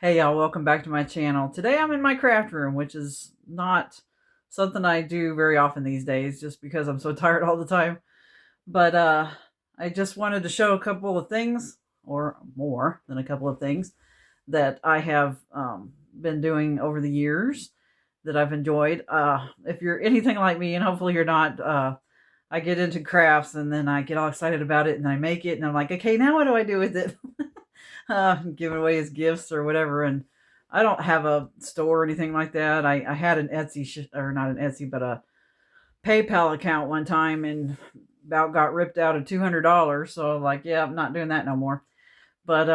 Hey y'all, welcome back to my channel. Today I'm in my craft room, which is not something I do very often these days just because I'm so tired all the time. But I just wanted to show a couple of things, or more than a couple of things, that I have been doing over the years that I've enjoyed. If you're anything like me, and hopefully you're not, I get into crafts and then I get all excited about it and I make it and I'm like, okay, now what do I do with it? Give it away as gifts or whatever. And I don't have a store or anything like that. I had an Etsy, or not an Etsy, but a PayPal account one time and about got ripped out of $200. So like, yeah, I'm not doing that no more. But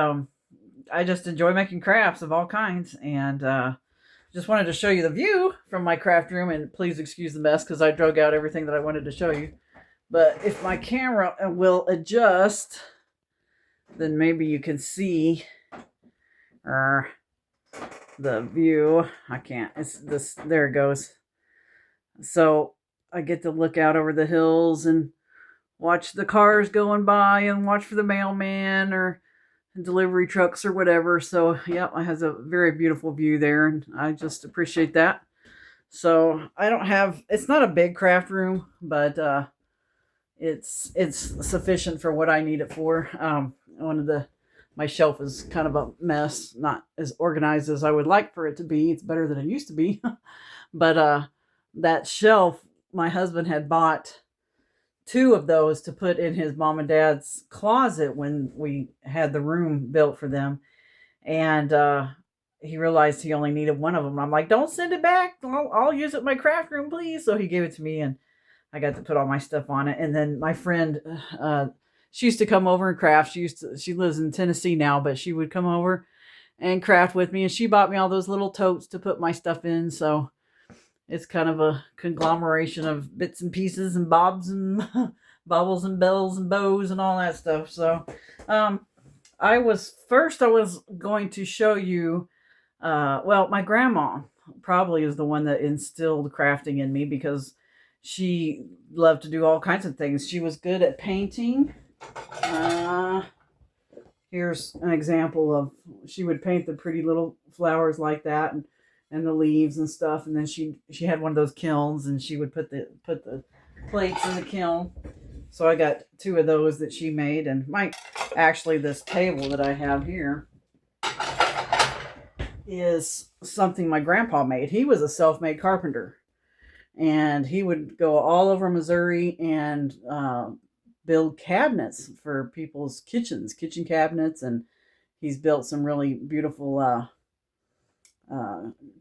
I just enjoy making crafts of all kinds. And just wanted to show you the view from my craft room. And please excuse the mess because I drug out everything that I wanted to show you. But if my camera will adjust, then maybe you can see uh, the view. I can't. It's this. There it goes. So I get to look out over the hills and watch the cars going by and watch for the mailman or delivery trucks or whatever. So yeah, it has a very beautiful view there, and I just appreciate that. So I don't have. It's not a big craft room, but it's sufficient for what I need it for. One of the my shelf is kind of a mess, not as organized as I would like for it to be. It's better than it used to be, but that shelf, my husband had bought two of those to put in his mom and dad's closet when we had the room built for them, and he realized he only needed one of them. I'm like, don't send it back. I'll use it in my craft room, please. So he gave it to me, and I got to put all my stuff on it. And then my friend, she used to come over and craft. She lives in Tennessee now, but she would come over and craft with me. And she bought me all those little totes to put my stuff in. So it's kind of a conglomeration of bits and pieces and bobs and baubles and bells and bows and all that stuff. So, um, I was going to show you, well, my grandma probably is the one that instilled crafting in me because she loved to do all kinds of things. She was good at painting. Uh, Here's an example of she would paint the pretty little flowers like that and the leaves and stuff. And then she had one of those kilns and she would put the plates in the kiln. So I got two of those that she made, and this table that I have here is something my grandpa made. He was a self-made carpenter, and he would go all over Missouri and build cabinets for people's kitchen cabinets, and he's built some really beautiful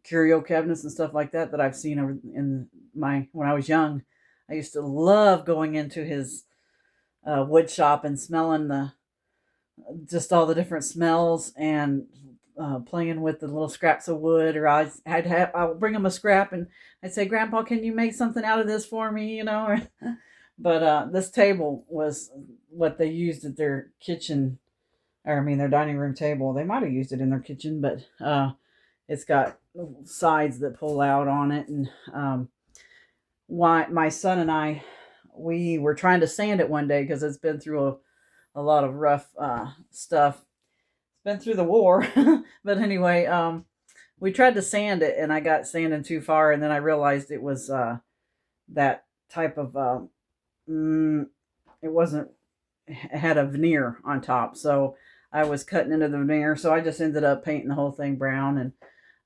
curio cabinets and stuff like that I've seen over in my when I was young. I used to love going into his wood shop and smelling the just all the different smells and playing with the little scraps of wood. Or I'll bring him a scrap and I'd say, Grandpa, can you make something out of this for me? But this table was what they used at their kitchen, or I mean their dining room table. They might have used it in their kitchen, but it's got sides that pull out on it. And why my son and I, we were trying to sand it one day because it's been through a lot of rough stuff. It's been through the war, but anyway, we tried to sand it, and I got sanding too far, and then I realized it was that type of it wasn't, it had a veneer on top, so I was cutting into the veneer, so I just ended up painting the whole thing brown, and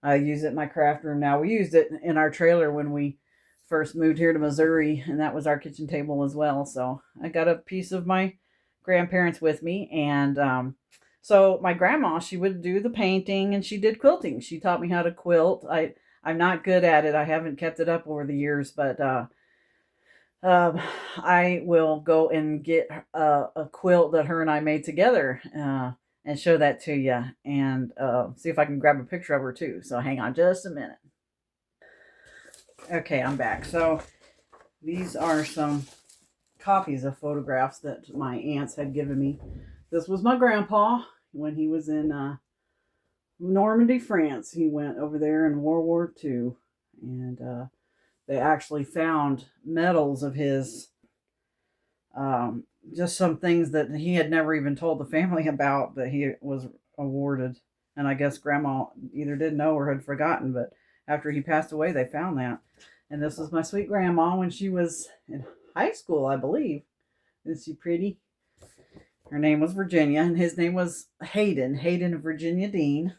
I use it in my craft room now. We used it in our trailer when we first moved here to Missouri, and that was our kitchen table as well. So I got a piece of my grandparents with me, and so my grandma, she would do the painting and she did quilting. She taught me how to quilt. I'm not good at it. I haven't kept it up over the years, but um, I will go and get a quilt that her and I made together and show that to you, and see if I can grab a picture of her too. So hang on just a minute. Okay, I'm back. So these are some copies of photographs that my aunts had given me. This was my grandpa when he was in Normandy, France. He went over there in World War II, and they actually found medals of his, just some things that he had never even told the family about that he was awarded. And I guess Grandma either didn't know or had forgotten, but after he passed away, they found that. And this was my sweet grandma when she was in high school, I believe. Is she pretty? Her name was Virginia, and his name was Hayden Virginia Dean.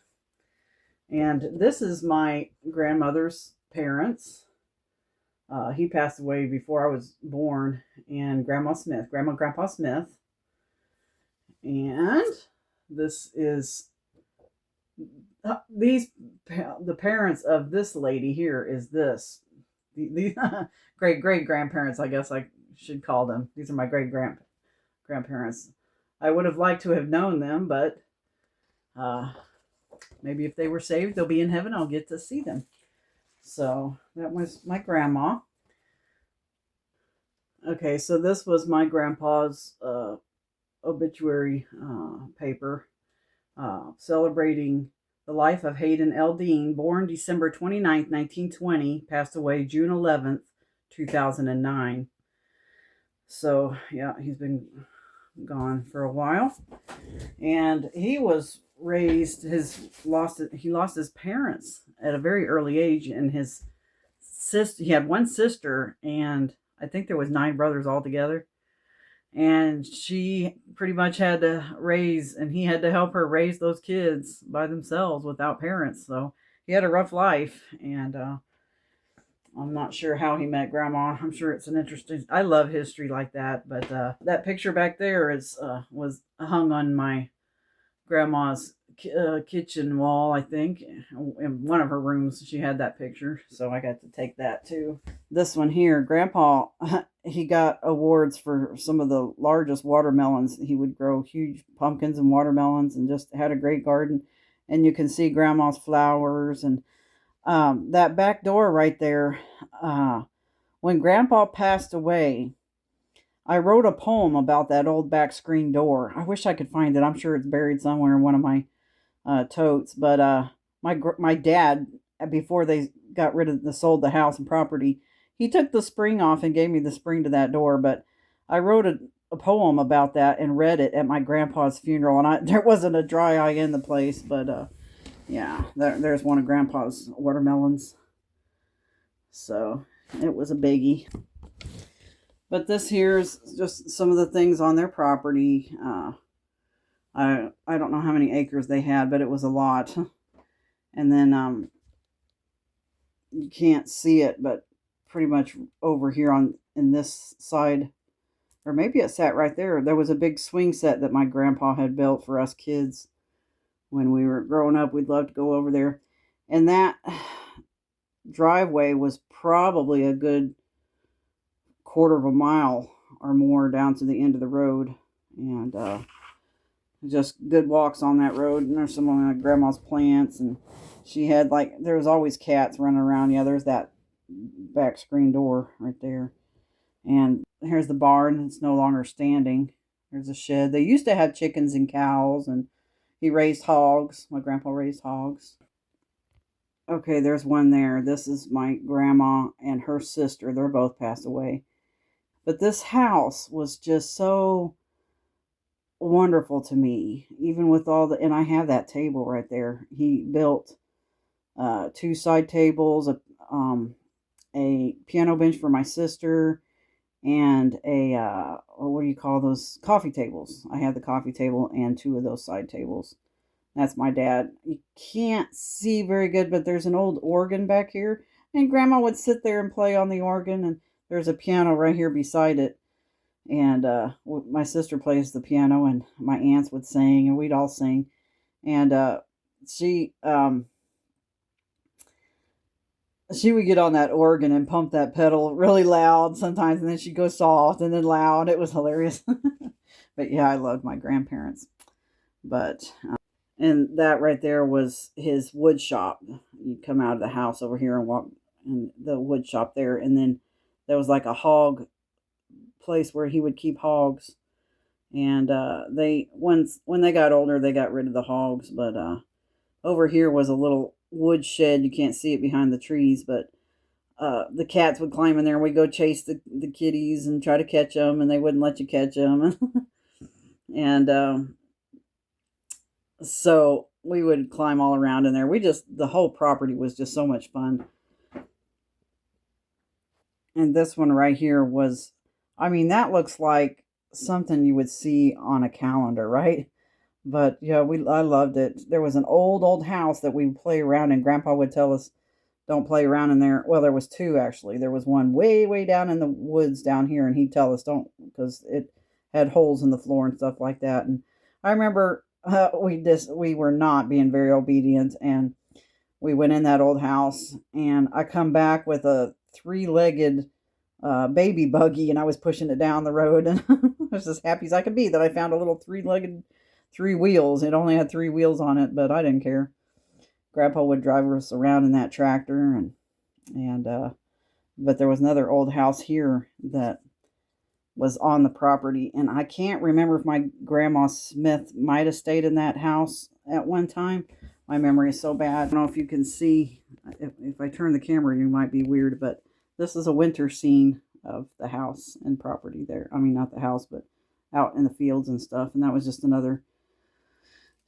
And this is my grandmother's parents. He passed away before I was born, and Grandma Grandpa Smith. And this is the parents of this lady here is this. The great grandparents, I guess I should call them. These are my great grandparents. I would have liked to have known them, but maybe if they were saved, they'll be in heaven. I'll get to see them. So that was my grandma. Okay, so this was my grandpa's obituary paper celebrating the life of Hayden L. Dean, born December 29th, 1920, passed away June 11th, 2009. So, yeah, he's been gone for a while. And he was raised, he lost his parents at a very early age, and his sister, he had one sister, and I think there was 9 brothers altogether. And she pretty much had to raise, and he had to help her raise those kids by themselves without parents. So he had a rough life, and I'm not sure how he met Grandma. I'm sure it's an interesting, I love history like that. But that picture back there was hung on my grandma's kitchen wall, I think. In one of her rooms, she had that picture, so I got to take that too. This one here, Grandpa, he got awards for some of the largest watermelons. He would grow huge pumpkins and watermelons and just had a great garden. And you can see Grandma's flowers. And that back door right there, when Grandpa passed away, I wrote a poem about that old back screen door. I wish I could find it. I'm sure it's buried somewhere in one of my totes. But my dad, before they sold the house and property, he took the spring off and gave me the spring to that door. But I wrote a poem about that and read it at my grandpa's funeral. And there wasn't a dry eye in the place. But yeah, there's one of Grandpa's watermelons. So it was a biggie. But this here's just some of the things on their property. I don't know how many acres they had, but it was a lot. And then you can't see it, but pretty much over here in this side, or maybe it sat right there. There was a big swing set that my grandpa had built for us kids when we were growing up. We'd love to go over there. And that driveway was probably a good quarter of a mile or more down to the end of the road. And just good walks on that road. And there's some of my grandma's plants. And she had there was always cats running around. Yeah, there's that back screen door right there. And here's the barn. It's no longer standing. There's a shed. They used to have chickens and cows, and he raised hogs. My grandpa raised hogs. Okay, there's one there. This is my grandma and her sister. They're both passed away. But this house was just so wonderful to me, even with and I have that table right there. He built 2 side tables, a piano bench for my sister, and a what do you call those, coffee tables. I have the coffee table and 2 of those side tables. That's my dad. You can't see very good, but there's an old organ back here, and Grandma would sit there and play on the organ, and there's a piano right here beside it. And my sister plays the piano, and my aunts would sing, and we'd all sing. And she would get on that organ and pump that pedal really loud sometimes, and then she'd go soft and then loud. It was hilarious. But yeah, I loved my grandparents. But and that right there was his wood shop. You'd come out of the house over here and walk in the wood shop there, and then there was like a hog place where he would keep hogs. And when they got older, they got rid of the hogs. But over here was a little wood shed. You can't see it behind the trees, but the cats would climb in there, and we'd go chase the kitties and try to catch them, and they wouldn't let you catch them. And so we would climb all around in there. The whole property was just so much fun. And this one right here was, I mean, that looks like something you would see on a calendar, right? But yeah, I loved it. There was an old house that we would play around in. Grandpa would tell us, don't play around in there. Well, there was two actually. There was one way down in the woods down here, and he'd tell us don't, because it had holes in the floor and stuff like that. And I remember we were not being very obedient, and we went in that old house, and I come back with a three-legged baby buggy, and I was pushing it down the road, and I was as happy as I could be that I found a little three-legged, three wheels. It only had three wheels on it, but I didn't care. Grandpa would drive us around in that tractor, but there was another old house here that was on the property, and I can't remember if my grandma Smith might have stayed in that house at one time. My memory is so bad. I don't know if you can see, if I turn the camera, you might be weird, but this is a winter scene of the house and property there. I mean, not the house, but out in the fields and stuff. And that was just another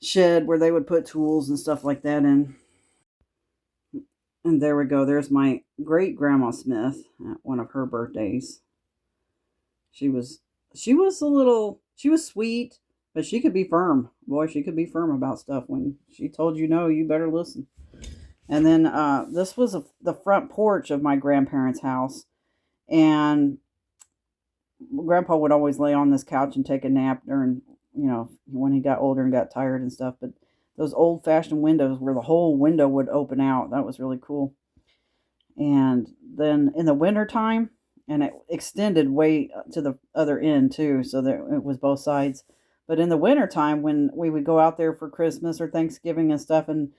shed where they would put tools and stuff like that in. And there we go. There's my great grandma Smith at one of her birthdays. She was sweet, but she could be firm. Boy, she could be firm about stuff. When she told you no, you better listen. And then this was the front porch of my grandparents' house. And Grandpa would always lay on this couch and take a nap during, when he got older and got tired and stuff. But those old-fashioned windows where the whole window would open out, that was really cool. And then in the wintertime, and it extended way to the other end too, so that it was both sides. But in the wintertime, when we would go out there for Christmas or Thanksgiving and stuff, and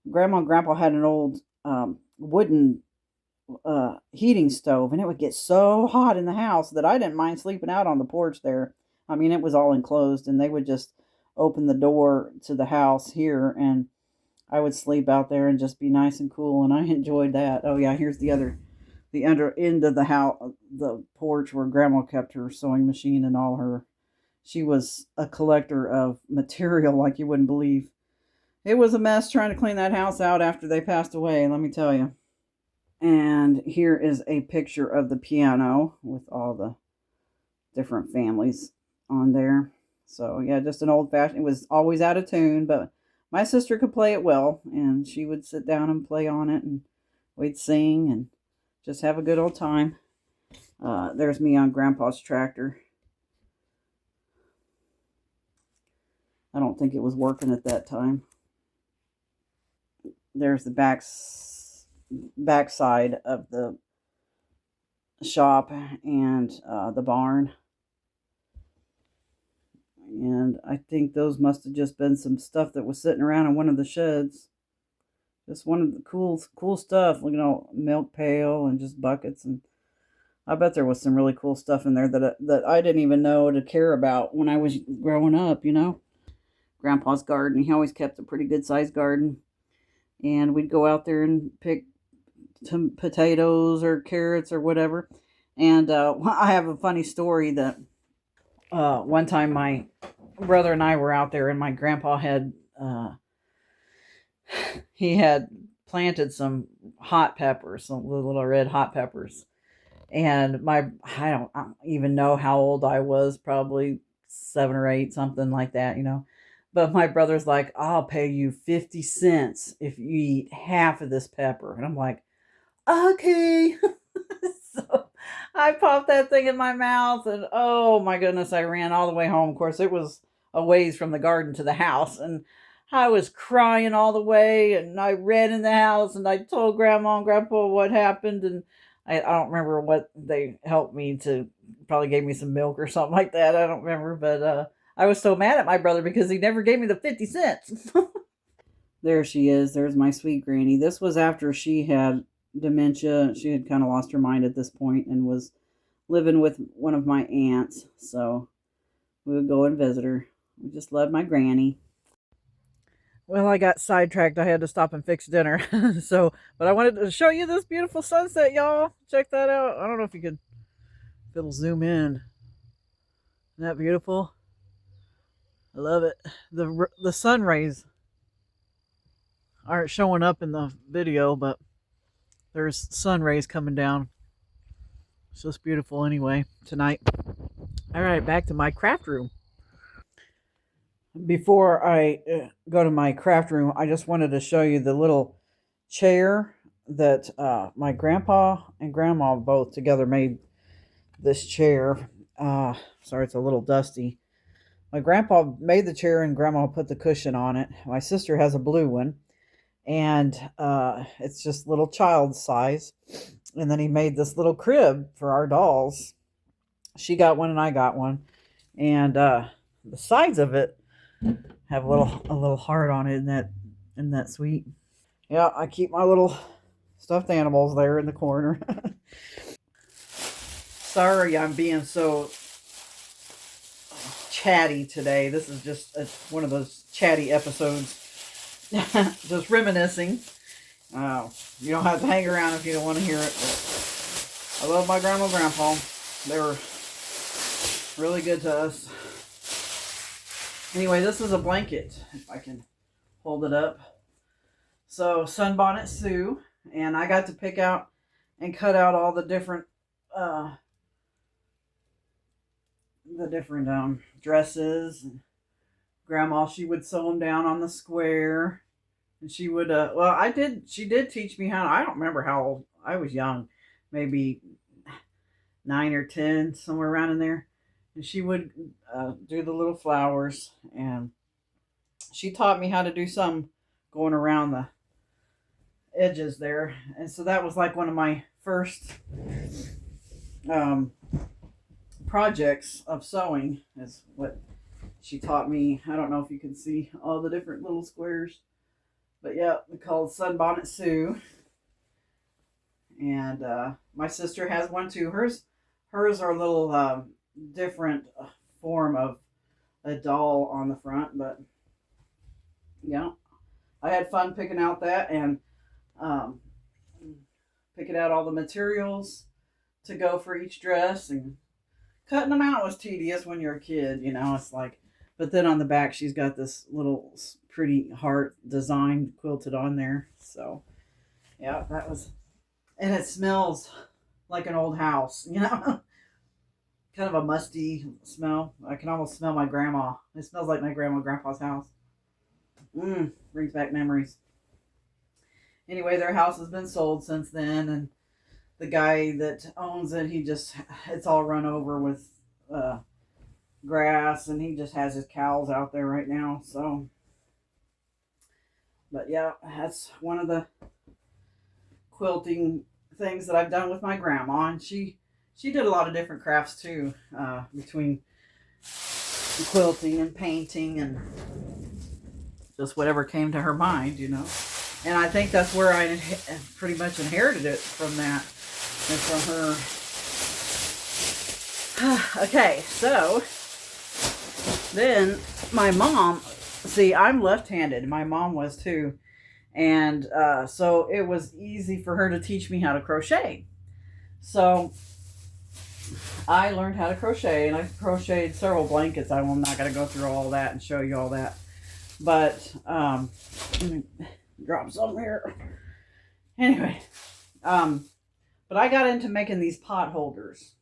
Grandma and Grandpa had an old wooden heating stove, and it would get so hot in the house that I didn't mind sleeping out on the porch there. I mean, it was all enclosed, and they would just open the door to the house here, and I would sleep out there and just be nice and cool, and I enjoyed that. Oh yeah, here's the under end of the house, the porch where Grandma kept her sewing machine and all her. She was a collector of material like you wouldn't believe. It was a mess trying to clean that house out after they passed away, let me tell you. And here is a picture of the piano with all the different families on there. So yeah, just an old-fashioned, it was always out of tune, but my sister could play it well, and she would sit down and play on it, and we'd sing and just have a good old time. There's me on Grandpa's tractor. I don't think it was working at that time. There's the backside of the shop and the barn. And I think those must have just been some stuff that was sitting around in one of the sheds. Just one of the cool stuff, milk pail and just buckets, and I bet there was some really cool stuff in there that I didn't even know to care about when I was growing up, Grandpa's garden, he always kept a pretty good sized garden, and we'd go out there and pick some potatoes or carrots or whatever. And I have a funny story that one time my brother and I were out there, and my grandpa had he had planted some hot peppers, some little red hot peppers. And I don't even know how old I was, probably 7 or 8, something like that, But my brother's like, I'll pay you 50 cents if you eat half of this pepper. And I'm like, okay. So I popped that thing in my mouth, and oh my goodness, I ran all the way home. Of course, it was a ways from the garden to the house, and I was crying all the way, and I ran in the house, and I told Grandma and Grandpa what happened, and I don't remember what they helped me to, probably gave me some milk or something like that. I don't remember, but I was so mad at my brother because he never gave me the 50 cents. There she is. There's my sweet granny. This was after she had dementia. She had kind of lost her mind at this point and was living with one of my aunts. So we would go and visit her. We just loved my granny. Well, I got sidetracked. I had to stop and fix dinner. But I wanted to show you this beautiful sunset, y'all. Check that out. I don't know if it'll zoom in. Isn't that beautiful? I love it. The sun rays aren't showing up in the video, but there's sun rays coming down. It's just beautiful anyway tonight. All right, back to my craft room. Before I go to my craft room, I just wanted to show you the little chair that my grandpa and grandma both together made this chair. Sorry, it's a little dusty. My grandpa made the chair and grandma put the cushion on it. My sister has a blue one, and it's just little child size. And then he made this little crib for our dolls. She got one and I got one, and the sides of it have a little heart on it. Isn't that sweet? Yeah, I keep my little stuffed animals there in the corner. Sorry, I'm being so chatty today. This is just one of those chatty episodes. Just reminiscing. You don't have to hang around if you don't want to hear it. But I love my grandma and grandpa. They were really good to us. Anyway, this is a blanket, if I can hold it up. So, Sunbonnet Sue, and I got to pick out and cut out all the different dresses. And Grandma, she would sew them down on the square, and she would she did teach me how. I don't remember how old I was. Young, maybe 9 or 10, somewhere around in there. And she would do the little flowers, and she taught me how to do some going around the edges there. And so that was like one of my first projects of sewing, is what she taught me. I don't know if you can see all the different little squares, but yeah, they're called Sunbonnet Sue. And my sister has one too. Hers are a little different form of a doll on the front, but yeah, I had fun picking out that and picking out all the materials to go for each dress, and cutting them out was tedious when you're a kid, it's like, but then on the back she's got this little pretty heart design quilted on there. So yeah, that was, and it smells like an old house, kind of a musty smell. I can almost smell my grandma. It smells like my grandma and grandpa's house. Brings back memories. Anyway, their house has been sold since then, and the guy that owns it, it's all run over with grass, and he just has his cows out there right now. So, but yeah, that's one of the quilting things that I've done with my grandma, and she did a lot of different crafts too, between quilting and painting and just whatever came to her mind, And I think that's where I pretty much inherited it from that and from her. Okay, so then my mom, see, I'm left-handed. My mom was too. And so it was easy for her to teach me how to crochet. So I learned how to crochet, and I crocheted several blankets. I'm not going to go through all that and show you all that. But let me drop some here. Anyway, but I got into making these pot holders,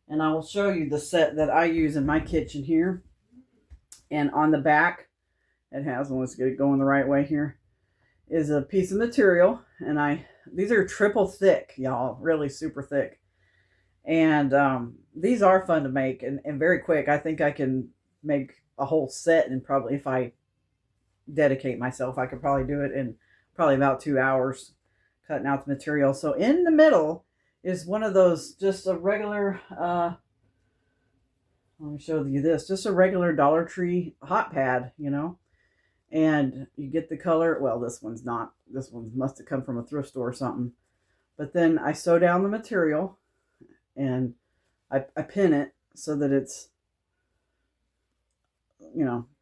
and I will show you the set that I use in my kitchen here. And on the back, it has, let's get it going the right way here, is a piece of material, and these are triple thick, y'all, really super thick. And these are fun to make and very quick. I think I can make a whole set, and probably, if I dedicate myself, I could probably do it in probably about 2 hours, cutting out the material. So in the middle is one of those, just a regular, let me show you this, just a regular Dollar Tree hot pad, and you get the color. Well, this one must have come from a thrift store or something. But then I sew down the material, and I pin it so that it's,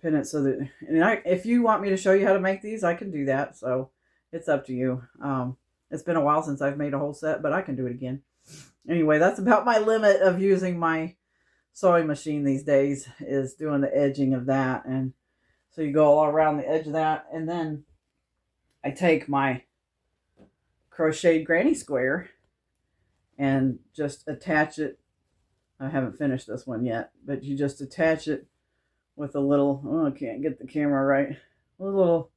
pin it so that, and if you want me to show you how to make these, I can do that. So it's up to you. It's been a while since I've made a whole set, but I can do it again. Anyway, that's about my limit of using my sewing machine these days, is doing the edging of that. And so you go all around the edge of that, and then I take my crocheted granny square and just attach it. I haven't finished this one yet, but you just attach it with a little, oh, I can't get the camera right, a little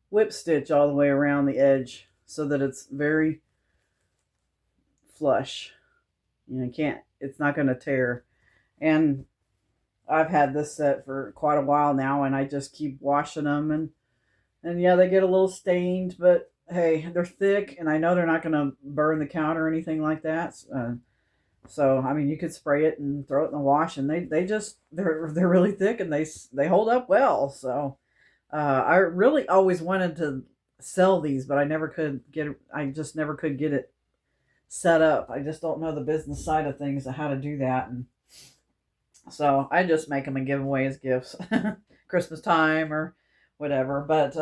whip stitch all the way around the edge so that it's very flush. You know, it's not going to tear. And I've had this set for quite a while now, and I just keep washing them, and yeah, they get a little stained, but hey, they're thick, and I know they're not going to burn the counter or anything like that. So I mean, you could spray it and throw it in the wash, and they're really thick, and they hold up well. So I really always wanted to sell these, but I just never could get it set up. I just don't know the business side of things of how to do that, and so I just make them and give them away as gifts, Christmas time or whatever. But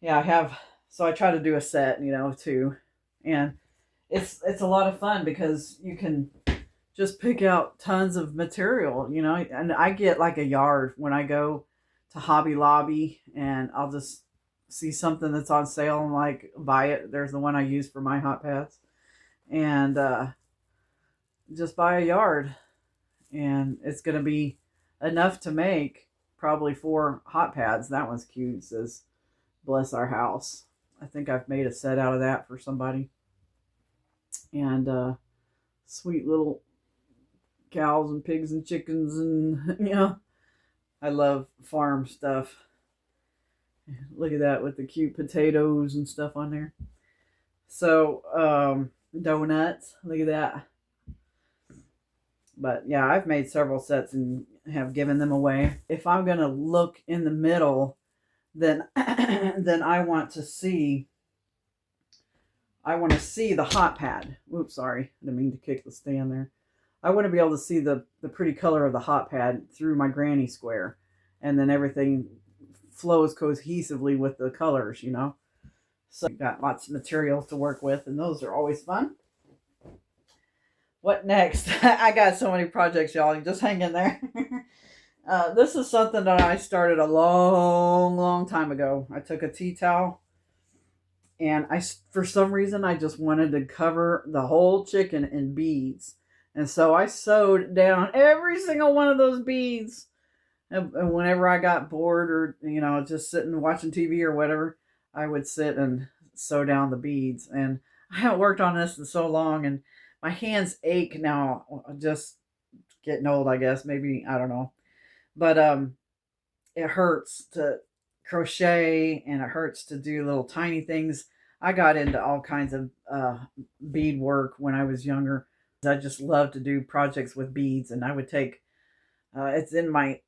yeah, so I try to do a set, too, and it's a lot of fun because you can just pick out tons of material, and I get like a yard when I go to Hobby Lobby, and I'll just see something that's on sale and like buy it. There's the one I use for my hot pads, and just buy a yard, and it's going to be enough to make probably 4 hot pads. That one's cute. It says bless our house. I think I've made a set out of that for somebody. And sweet little cows and pigs and chickens, and I love farm stuff. Look at that with the cute potatoes and stuff on there. So donuts, look at that. But yeah, I've made several sets and have given them away. If I'm gonna look in the middle, then then I want to see the hot pad. Oops, sorry. I didn't mean to kick the stand there. I want to be able to see the pretty color of the hot pad through my granny square. And then everything flows cohesively with the colors, So I've got lots of materials to work with, and those are always fun. What next? I got so many projects, y'all. Just hang in there. This is something that I started a long, long time ago. I took a tea towel, and for some reason, I just wanted to cover the whole chicken in beads. And so I sewed down every single one of those beads. And whenever I got bored or, just sitting watching TV or whatever, I would sit and sew down the beads. And I haven't worked on this in so long, and my hands ache now. Just getting old, I guess. Maybe, I don't know. But it hurts to crochet, and it hurts to do little tiny things. I got into all kinds of bead work when I was younger. I just love to do projects with beads, and I would take it's in my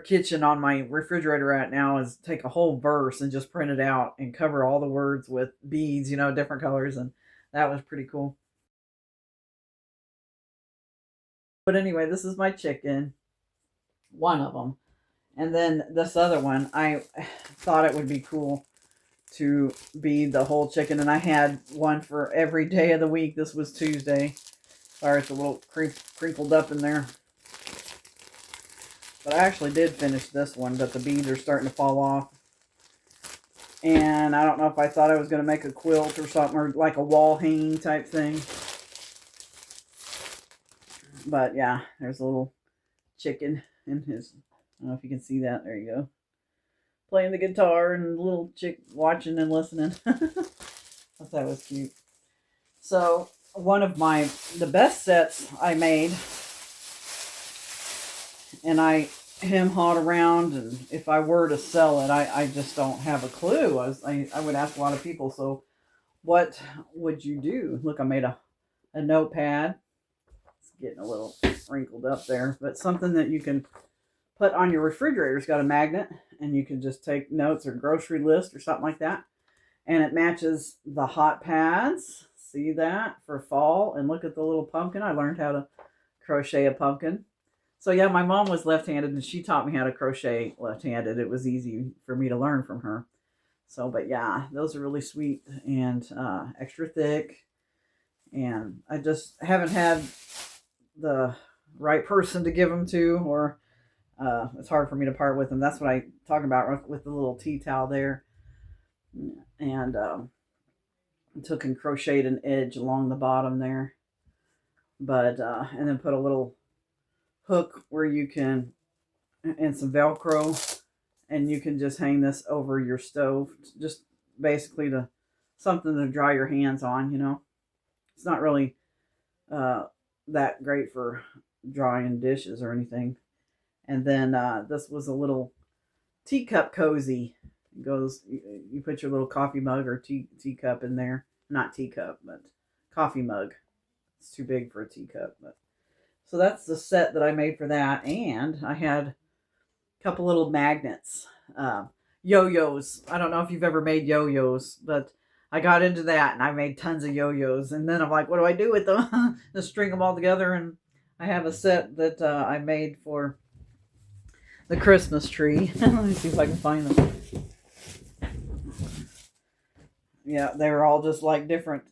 kitchen on my refrigerator right now, is take a whole verse and just print it out and cover all the words with beads, different colors, and that was pretty cool. But anyway, this is my chicken, one of them. And then this other one, I thought it would be cool to bead the whole chicken, and I had one for every day of the week. This was Tuesday. Sorry, it's a little crinkled up in there. But I actually did finish this one, but the beads are starting to fall off. And I don't know if I thought I was going to make a quilt or something, or like a wall hanging type thing. But yeah, there's a little chicken in his, I don't know if you can see that. There you go. Playing the guitar, and a little chick watching and listening. I thought that was cute. So one of the best sets I made, and I hem-hawed around, and if I were to sell it, I just don't have a clue. I would ask a lot of people, so what would you do? Look, I made a notepad. It's getting a little wrinkled up there, but something that you can put on your refrigerator. It's got a magnet, and you can just take notes or grocery list or something like that. And it matches the hot pads. See that? For fall. And look at the little pumpkin. I learned how to crochet a pumpkin. So yeah, my mom was left-handed, and she taught me how to crochet left-handed. It was easy for me to learn from her. So, but yeah, those are really sweet and extra thick. And I just haven't had the right person to give them to, or it's hard for me to part with them. That's what I talk about with the little tea towel there. and took and crocheted an edge along the bottom there. But and then put a little hook where you can, and some Velcro, and you can just hang this over your stove, just basically to something to dry your hands on, you know. It's not really that great for drying dishes or anything. And then this was a little teacup cozy. It goes, you put your little coffee mug or teacup in there. Not teacup, but coffee mug. It's too big for a teacup. But so that's the set that I made for that. And I had a couple little magnets. Yo-yos. I don't know if you've ever made yo-yos, but I got into that and I made tons of yo-yos. And then I'm like, what do I do with them? Just string them all together. And I have a set that I made for the Christmas tree. Let me see if I can find them. Yeah, they were all just like different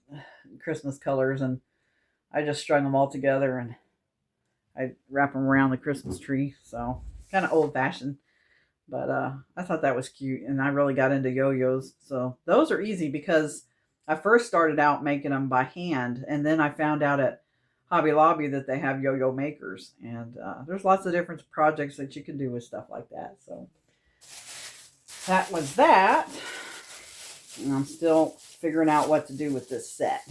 Christmas colors, and I just strung them all together and I wrap them around the Christmas tree. So kind of old fashioned, but I thought that was cute, and I really got into yo-yos. So those are easy because I first started out making them by hand, and then I found out at Hobby Lobby that they have yo-yo makers, and there's lots of different projects that you can do with stuff like that. So that was that, and I'm still figuring out what to do with this set.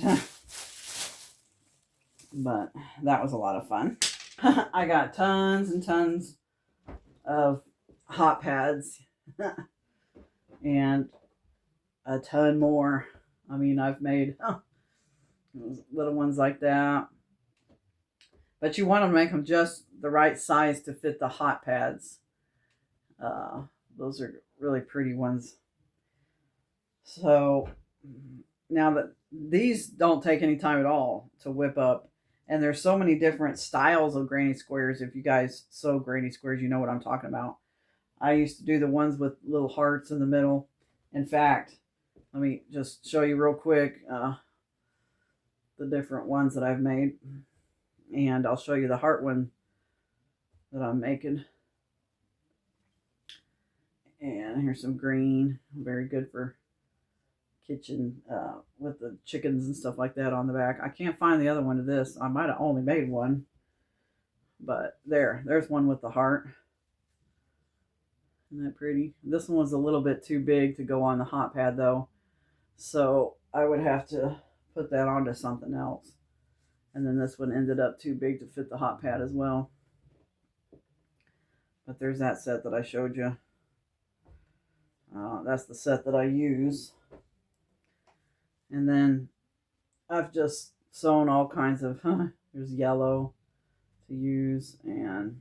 But that was a lot of fun. I got tons and tons of hot pads and a ton more. I mean, I've made little ones like that. But you want to make them just the right size to fit the hot pads. Those are really pretty ones. So now that these don't take any time at all to whip up, and there's so many different styles of granny squares. If you guys sew granny squares, you know what I'm talking about. I used to do the ones with little hearts in the middle. In fact, let me just show you real quick the different ones that I've made. And I'll show you the heart one that I'm making. And here's some green. Very good for kitchen with the chickens and stuff like that on the back. I can't find the other one of this. I might have only made one. But there's one with the heart. Isn't that pretty? This one was a little bit too big to go on the hot pad though. So I would have to put that onto something else. And then this one ended up too big to fit the hot pad as well. But there's that set that I showed you. That's the set that I use. And then I've just sewn all kinds of, there's yellow to use, and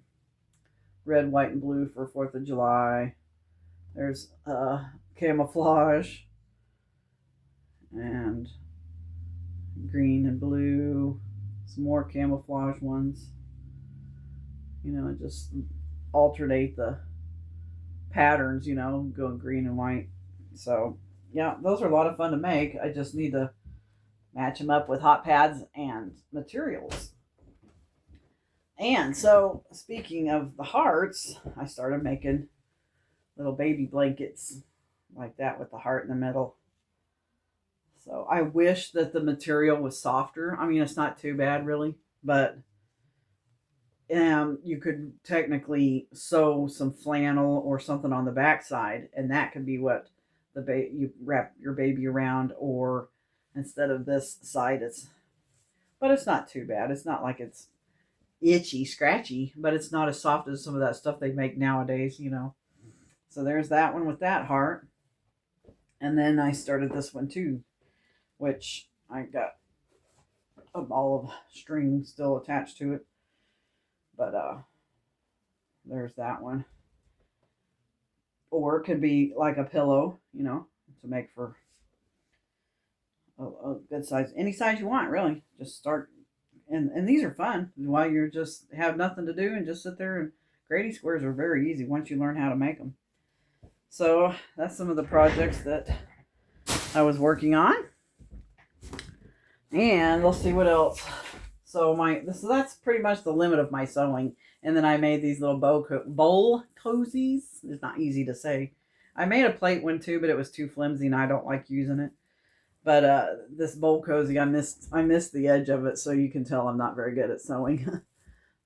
red, white, and blue for 4th of July. There's camouflage, and green and blue. Some more camouflage ones. You know, just alternate the patterns, you know, going green and white. So yeah, those are a lot of fun to make. I just need to match them up with hot pads and materials. And so, speaking of the hearts, I started making little baby blankets like that with the heart in the middle. So I wish that the material was softer. I mean, it's not too bad really, but you could technically sew some flannel or something on the backside, and that could be what you wrap your baby around, or instead of this side, but it's not too bad. It's not like it's itchy, scratchy, but it's not as soft as some of that stuff they make nowadays, you know. So there's that one with that heart. And then I started this one too, which I got a ball of string still attached to it. But there's that one. Or it could be like a pillow, you know, to make for a good size. Any size you want, really. Just start. And these are fun while you're just have nothing to do and just sit there. And granny squares are very easy once you learn how to make them. So that's some of the projects that I was working on. And let's see what else. So that's pretty much the limit of my sewing. And then I made these little bowl cozies. It's not easy to say. I made a plate one too, but it was too flimsy and I don't like using it. But this bowl cozy, I missed the edge of it, so you can tell I'm not very good at sewing.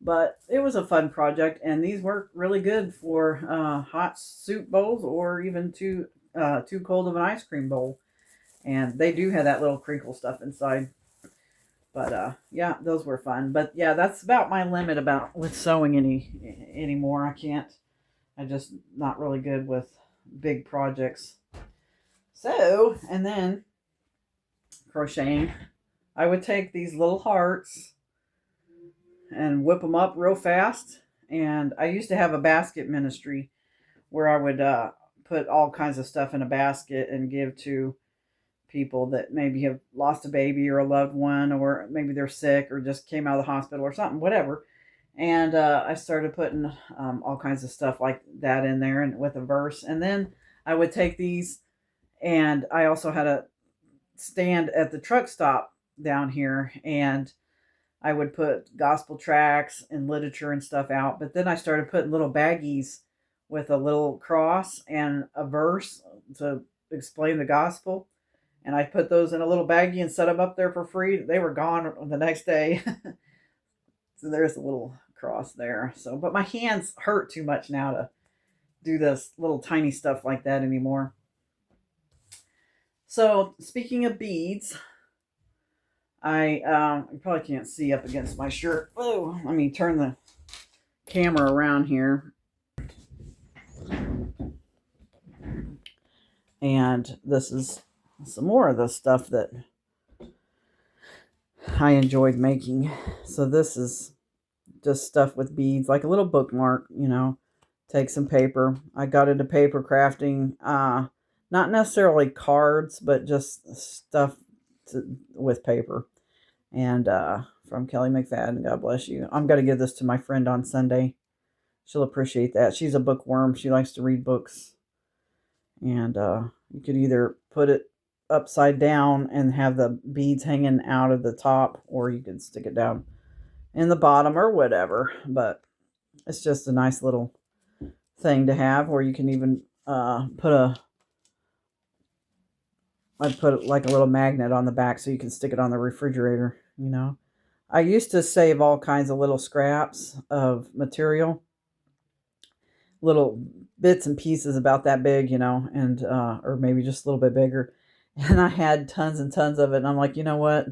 But it was a fun project, and these work really good for hot soup bowls or even too cold of an ice cream bowl. And they do have that little crinkle stuff inside. But yeah, those were fun. But yeah, that's about my limit about with sewing anymore. I can't. I'm just not really good with big projects. So, and then crocheting, I would take these little hearts and whip them up real fast. And I used to have a basket ministry where I would put all kinds of stuff in a basket and give to people that maybe have lost a baby or a loved one, or maybe they're sick or just came out of the hospital or something, whatever. And I started putting all kinds of stuff like that in there and with a verse. And then I would take these, and I also had a stand at the truck stop down here, and I would put gospel tracts and literature and stuff out. But then I started putting little baggies with a little cross and a verse to explain the gospel. And I put those in a little baggie and set them up there for free. They were gone the next day. So there's a little cross there. So, but my hands hurt too much now to do this little tiny stuff like that anymore. So speaking of beads, you probably can't see up against my shirt. Oh, let me turn the camera around here. And this is some more of the stuff that I enjoyed making. So this is just stuff with beads, like a little bookmark, take some paper. I got into paper crafting, not necessarily cards, but just stuff with paper. And from Kelly McFadden, God bless you. I'm going to give this to my friend on Sunday. She'll appreciate that. She's a bookworm. She likes to read books. And you could either put it upside down and have the beads hanging out of the top, or you could stick it down in the bottom or whatever. But it's just a nice little thing to have, or you can even I'd put like a little magnet on the back so you can stick it on the refrigerator. I used to save all kinds of little scraps of material, little bits and pieces about that big, and or maybe just a little bit bigger. And I had tons and tons of it. And I'm like, you know what?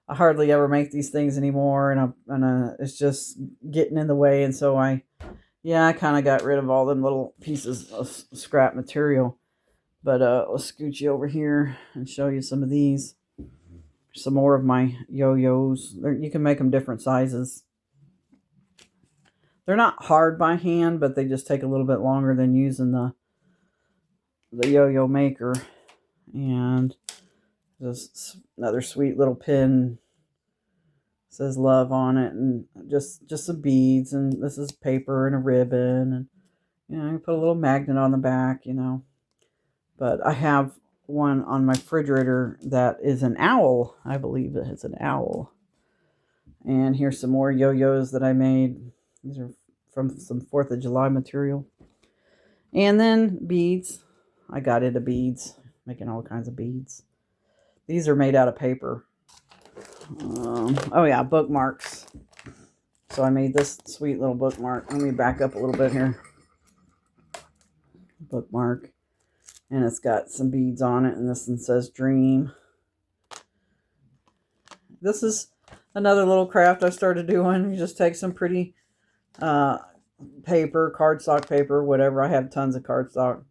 I hardly ever make these things anymore, and it's just getting in the way. And so I kind of got rid of all them little pieces of scrap material. But let's scoot you over here and show you some of these. Some more of my yo-yos. You can make them different sizes. They're not hard by hand, but they just take a little bit longer than using the yo-yo maker. And just another sweet little pin. It says love on it, and just some beads, and this is paper and a ribbon, and you put a little magnet on the back, But I have one on my refrigerator that is an owl. I believe that it's an owl. And here's some more yo-yos that I made. These are from some 4th of July material. And then beads. I got into beads, making all kinds of beads. These are made out of paper. Oh yeah, bookmarks. So I made this sweet little bookmark. Let me back up a little bit here. Bookmark. And it's got some beads on it, and this one says dream. This is another little craft I started doing. You just take some pretty paper, cardstock paper, whatever. I have tons of cardstock.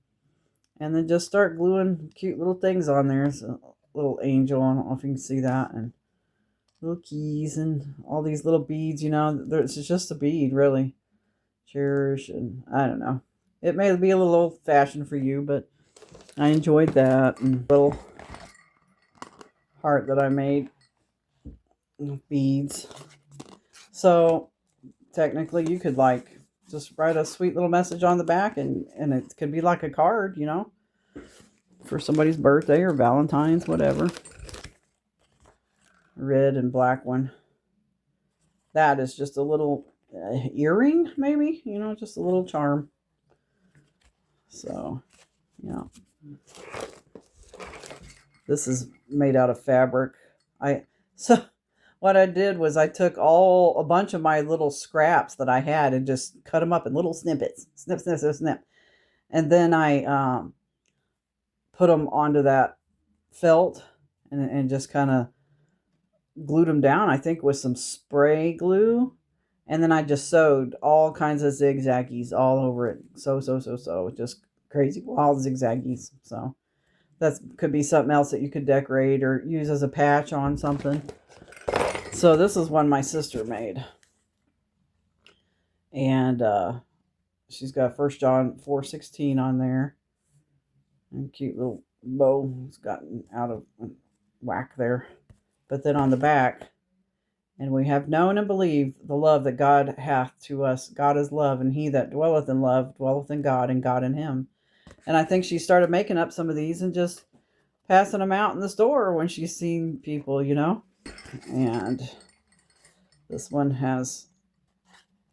And then just start gluing cute little things on there. It's a little angel, I don't know if you can see that. And little keys and all these little beads, It's just a bead, really. Cherish, and I don't know. It may be a little old-fashioned for you, but I enjoyed that. And little heart that I made with beads. So technically you could just write a sweet little message on the back, and it could be like a card, for somebody's birthday or Valentine's, whatever. Red and black one. That is just a little earring, maybe, just a little charm. So Yeah. This is made out of fabric. So what I did was I took a bunch of my little scraps that I had and just cut them up in little snippets. Snip, snip, snip, snip. And then I put them onto that felt and just kind of glued them down, I think, with some spray glue. And then I just sewed all kinds of zigzaggies all over it. So. Just crazy wild zigzaggies. So that could be something else that you could decorate or use as a patch on something. So this is one my sister made. And she's got 1 John 4:16 on there. And cute little bow. It's gotten out of whack there. But then on the back, and we have known and believed the love that God hath to us. God is love, and he that dwelleth in love dwelleth in God, and God in him. And I think she started making up some of these and just passing them out in the store when she's seen people, you know. And this one has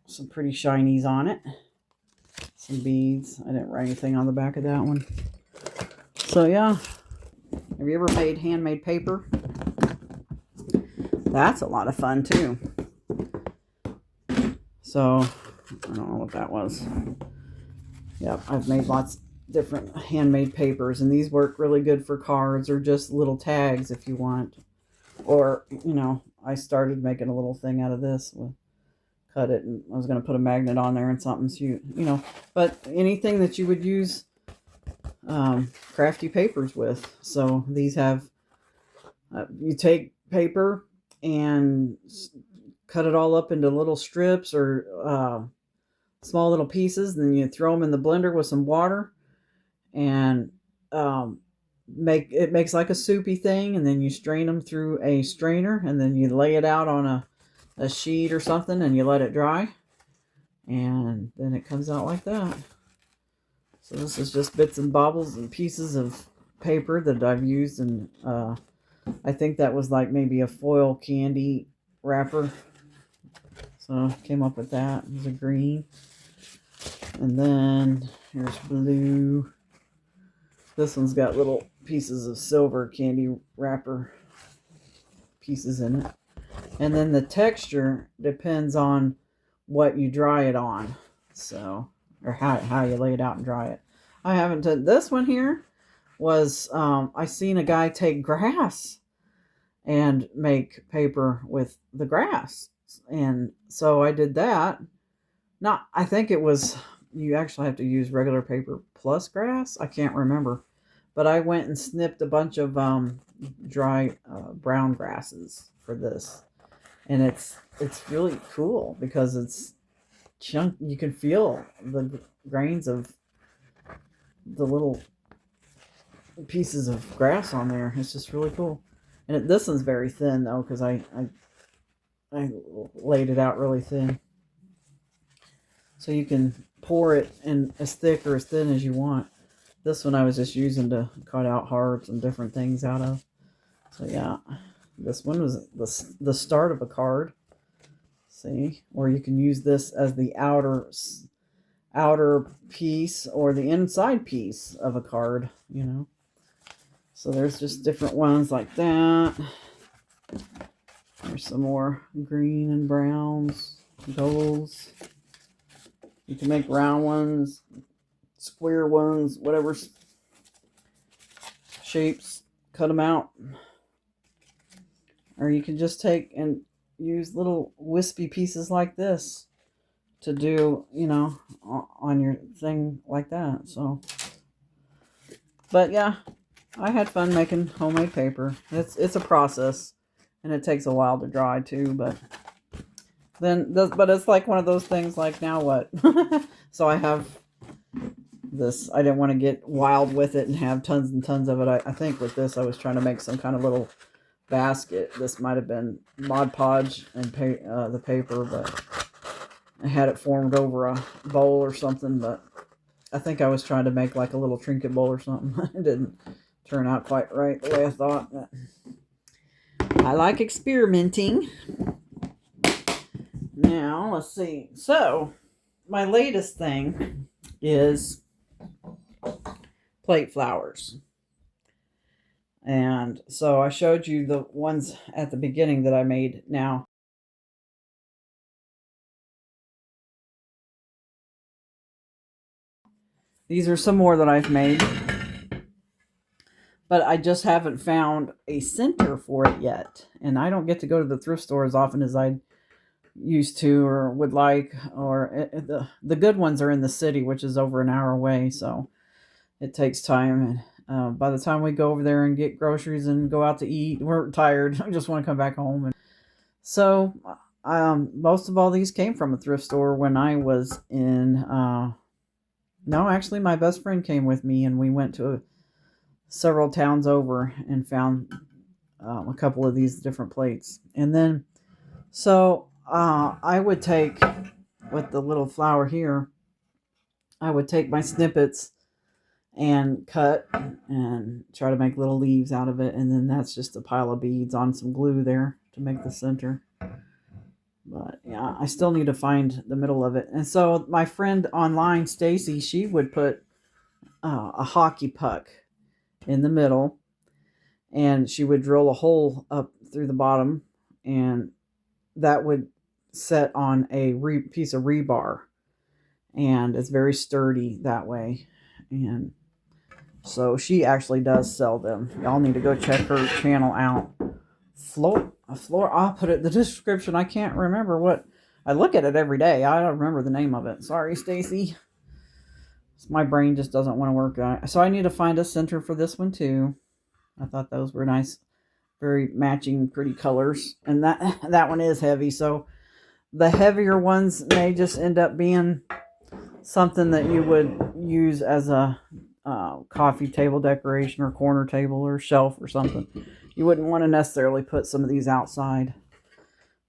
some pretty shinies on it. Some beads. I didn't write anything on the back of that one. So yeah. Have you ever made handmade paper? That's a lot of fun too. So, I don't know what that was. Yep, I've made lots of different handmade papers, and these work really good for cards or just little tags if you want. Or, you know, I started making a little thing out of this. Cut it, and I was going to put a magnet on there and something, so you know. But anything that you would use crafty papers with. So these have, you take paper and cut it all up into little strips or small little pieces. Then you throw them in the blender with some water, and makes like a soupy thing. And then you strain them through a strainer, and then you lay it out on a sheet or something, and you let it dry, and then it comes out like that. So this is just bits and bobbles and pieces of paper that I've used, and I think that was like maybe a foil candy wrapper. So came up with that. There's a green. And then here's blue. This one's got little pieces of silver candy wrapper pieces in it. And then the texture depends on what you dry it on. So, or how you lay it out and dry it. I haven't done this one here. Was I seen a guy take grass and make paper with the grass, and so I did that. Not, I think it was, you actually have to use regular paper plus grass. I can't remember, but I went and snipped a bunch of dry brown grasses for this, and it's really cool because it's chunk. You can feel the grains of the little pieces of grass on there. It's just really cool. And this one's very thin though, because I laid it out really thin. So you can pour it in as thick or as thin as you want. This one I was just using to cut out hearts and different things out of. So yeah, this one was the start of a card. See, or you can use this as the outer piece or the inside piece of a card, you know. So there's just different ones like that. There's some more green and browns, golds. You can make round ones, square ones, whatever shapes, cut them out. Or you can just take and use little wispy pieces like this to do, you know, on your thing like that. So, but yeah, I had fun making homemade paper. It's a process, and it takes a while to dry too. But it's like one of those things. Like, now what? So I have this. I didn't want to get wild with it and have tons and tons of it. I think with this, I was trying to make some kind of little basket. This might have been Mod Podge and the paper, but I had it formed over a bowl or something. But I think I was trying to make like a little trinket bowl or something. It didn't turn out quite right the way I thought. But I like experimenting. Now, let's see. So, my latest thing is plate flowers. And so I showed you the ones at the beginning that I made. Now, these are some more that I've made, but I just haven't found a center for it yet. And I don't get to go to the thrift store as often as I used to or would like, or the good ones are in the city, which is over an hour away, so it takes time. And by the time we go over there and get groceries and go out to eat, we're tired. I just want to come back home. And so most of all these came from a thrift store when I was in no, actually my best friend came with me, and we went to several towns over and found a couple of these different plates. And then so I would take, with the little flower here, I would take my snippets and cut and try to make little leaves out of it. And then that's just a pile of beads on some glue there to make the center. But yeah, I still need to find the middle of it. And so my friend online, Stacy, she would put a hockey puck in the middle, and she would drill a hole up through the bottom, and that would set on a piece of rebar, and it's very sturdy that way. And so she actually does sell them. Y'all need to go check her channel out. I'll put it in the description. I can't remember what. I look at it every day. I don't remember the name of it. Sorry, Stacy. My brain just doesn't want to work on it. So I need to find a center for this one too. I thought those were nice, very matching, pretty colors. And that one is heavy, so the heavier ones may just end up being something that you would use as a coffee table decoration or corner table or shelf or something. You wouldn't want to necessarily put some of these outside.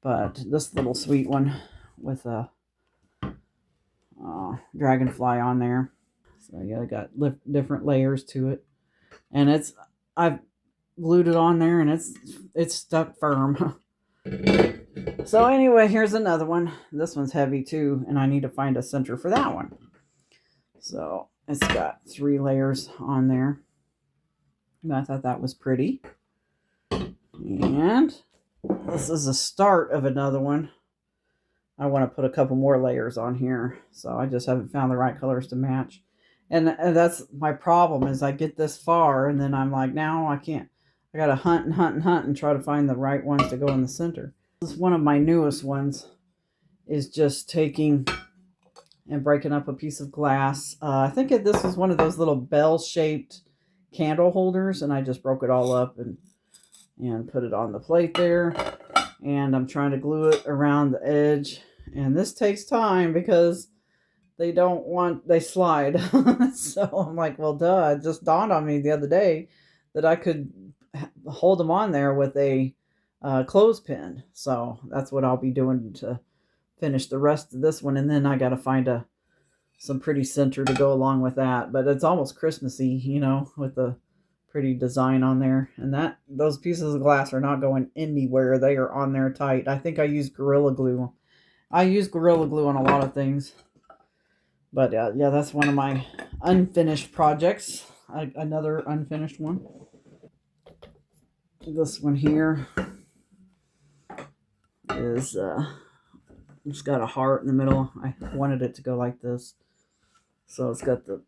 But this little sweet one with a dragonfly on there. So yeah, I got different layers to it. And I've glued it on there, and it's stuck firm. So anyway, here's another one. This one's heavy too, and I need to find a center for that one. So it's got 3 layers on there. And I thought that was pretty. And this is the start of another one. I want to put a couple more layers on here, so I just haven't found the right colors to match. And that's my problem, is I get this far, and then I'm like, now I can't. I got to hunt and hunt and hunt and try to find the right ones to go in the center. This is one of my newest ones, is just taking and breaking up a piece of glass. I think this was one of those little bell-shaped candle holders, and I just broke it all up and put it on the plate there. And I'm trying to glue it around the edge. And this takes time because they slide. So I'm like, well, duh. It just dawned on me the other day that I could hold them on there with a clothespin. So that's what I'll be doing to finish the rest of this one. And then I got to find some pretty center to go along with that. But it's almost Christmassy, with the pretty design on there. And those pieces of glass are not going anywhere. They are on there tight. I think I use Gorilla Glue. I use Gorilla Glue on a lot of things. But yeah, that's one of my unfinished projects. Another unfinished one. This one here is it's got a heart in the middle. I wanted it to go like this. So it's got the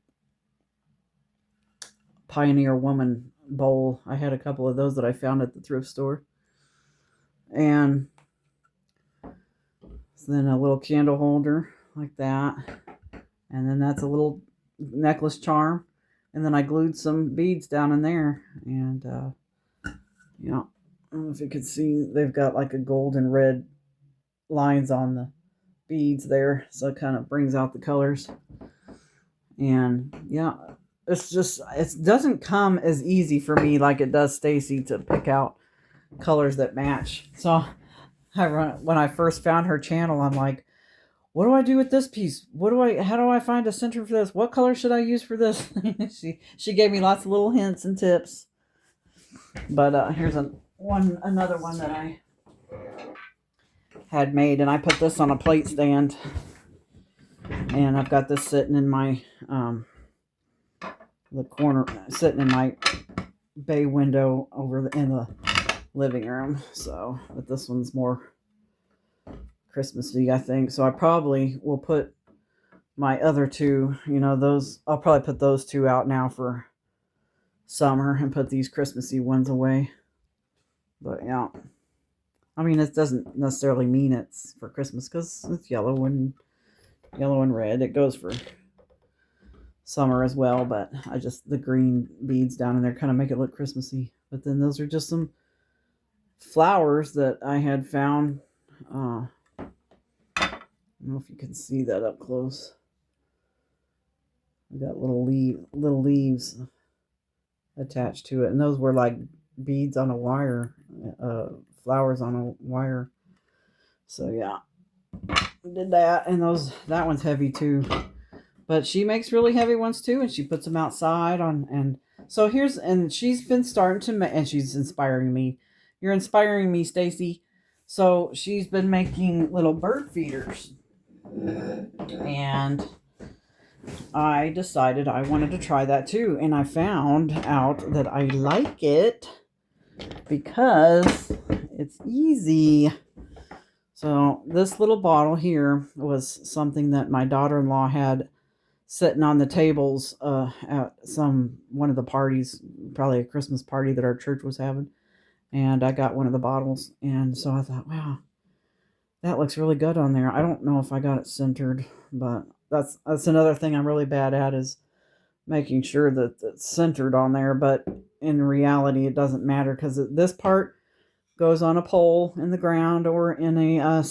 Pioneer Woman bowl. I had a couple of those that I found at the thrift store. And then a little candle holder like that. And then that's a little necklace charm. And then I glued some beads down in there. And, I don't know if you could see, they've got like a gold and red lines on the beads there. So it kind of brings out the colors. And, yeah, it doesn't come as easy for me like it does Stacy to pick out colors that match. So when I first found her channel, I'm like, what do I do with this piece? How do I find a center for this? What color should I use for this? She gave me lots of little hints and tips. But here's another one that I had made, and I put this on a plate stand. And I've got this sitting in my the corner, sitting in my bay window over in the living room. So, but this one's more Christmassy, I think. So I probably will put my other two, those, I'll probably put those two out now for summer and put these Christmassy ones away. But yeah, I mean, it doesn't necessarily mean it's for Christmas because it's yellow and red. It goes for summer as well, but the green beads down in there kind of make it look Christmassy. But then those are just some flowers that I had found. I don't know if you can see that up close. We got little leaves attached to it, and those were like beads on a wire, flowers on a wire. So yeah, did that, and that one's heavy too. But she makes really heavy ones too, and she puts them outside and so she's been starting to and she's inspiring me. You're inspiring me, Stacy. So she's been making little bird feeders, and I decided I wanted to try that too, and I found out that I like it because it's easy. So this little bottle here was something that my daughter-in-law had sitting on the tables at one of the parties, probably a Christmas party that our church was having, and I got one of the bottles, and so I thought, wow, that looks really good on there. I don't know if I got it centered, but that's another thing I'm really bad at, is making sure that it's centered on there. But in reality, it doesn't matter because this part goes on a pole in the ground or in a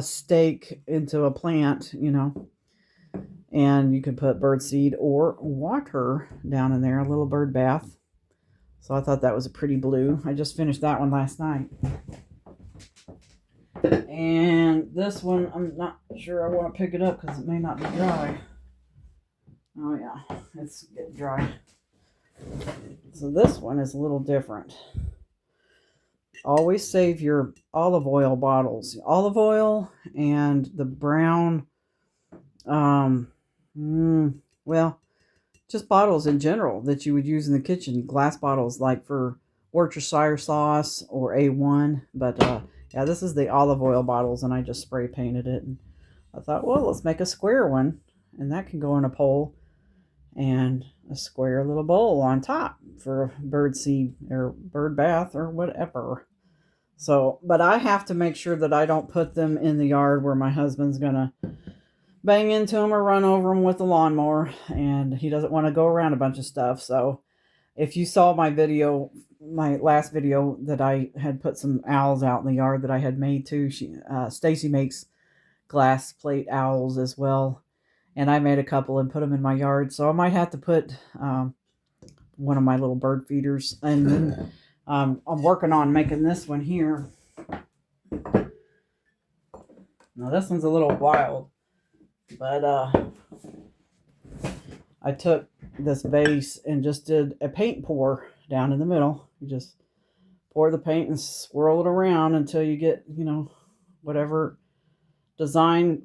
stake into a plant, and you can put bird seed or water down in there, a little bird bath. So I thought that was a pretty blue. I just finished that one last night. And this one, I'm not sure I want to pick it up because it may not be dry. Oh yeah, it's getting dry. So this one is a little different. Always save your olive oil bottles. Olive oil and the brown, just bottles in general that you would use in the kitchen. Glass bottles like for Worcestershire sauce or A1. But yeah, this is the olive oil bottles, and I just spray painted it. And I thought, well, let's make a square one, and that can go in a pole, and a square little bowl on top for bird seed or bird bath or whatever. So, but I have to make sure that I don't put them in the yard where my husband's gonna bang into them or run over them with the lawnmower, and he doesn't want to go around a bunch of stuff. So if you saw my last video that I had put some owls out in the yard that I had made too. Stacy makes glass plate owls as well, and I made a couple and put them in my yard. So I might have to put one of my little bird feeders, and then I'm working on making this one here. Now this one's a little wild, but I took this vase and just did a paint pour down in the middle. You just pour the paint and swirl it around until you get, whatever design